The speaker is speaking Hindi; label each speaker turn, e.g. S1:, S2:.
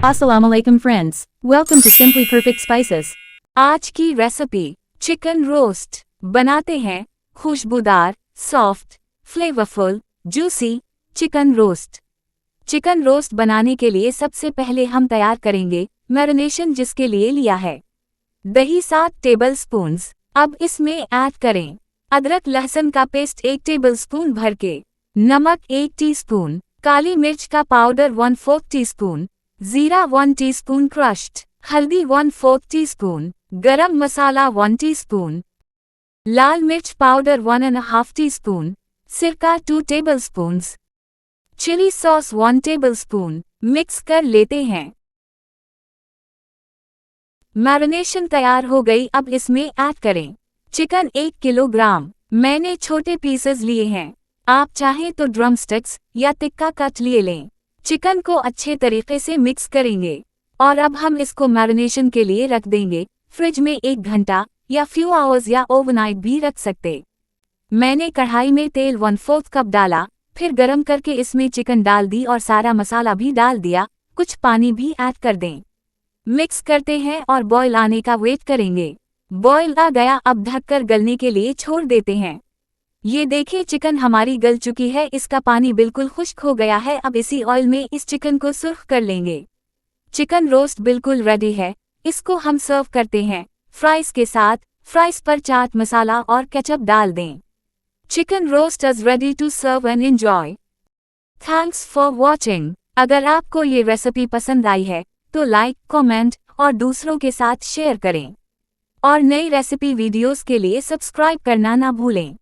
S1: Assalamu alaikum friends. Welcome to Simply Perfect Spices.
S2: आज की रेसिपी चिकन रोस्ट बनाते हैं। खुशबूदार, soft, flavourful, juicy chicken roast. Chicken roast बनाने के लिए सबसे पहले हम तैयार करेंगे मैरिनेशन, जिसके लिए लिया है दही 7 टेबल स्पून्स। अब इसमें ऐड करें अदरक लहसुन का पेस्ट 1 टेबल स्पून भर के, नमक 1 टीस्पून, काली मिर्च का पाउडर 1/4 टीस्पून, जीरा 1 टीस्पून क्रश्ड, हल्दी 1/4 टीस्पून, गरम मसाला 1 टीस्पून, लाल मिर्च पाउडर 1.5 टीस्पून, सिरका 2 tablespoons, chilli sauce 1 tablespoon. Mix कर लेते हैं। मैरिनेशन तैयार हो गई। अब इसमें ऐड करें चिकन 1 किलोग्राम। मैंने छोटे पीसेस लिए हैं, आप चाहें तो ड्रम स्टिक्स या तिक्का कट लिए लें। चिकन को अच्छे तरीके से मिक्स करेंगे और अब हम इसको मैरिनेशन के लिए रख देंगे फ्रिज में 1 घंटा या फ्यू आवर्स या ओवरनाइट भी रख सकते। मैंने कढ़ाई में तेल 1/4 कप डाला, फिर गरम करके इसमें चिकन डाल दी और सारा मसाला भी डाल दिया। कुछ पानी भी ऐड कर दें। मिक्स करते हैं और बॉयल आने का वेट करेंगे। बॉयल आ गया, अब ढककर गलने के लिए छोड़ देते हैं। ये देखिए चिकन हमारी गल चुकी है, इसका पानी बिल्कुल खुश्क हो गया है। अब इसी ऑयल में इस चिकन को सुर्ख कर लेंगे। चिकन रोस्ट बिल्कुल रेडी है, इसको हम सर्व करते हैं फ्राइज के साथ। फ्राइज पर चाट मसाला और केचप डाल दें। Chicken roast is ready to serve and enjoy. Thanks for watching. अगर आपको ये रेसिपी पसंद आई है तो लाइक, कमेंट और दूसरों के साथ शेयर करें और नई रेसिपी वीडियोस के लिए सब्सक्राइब करना ना भूलें।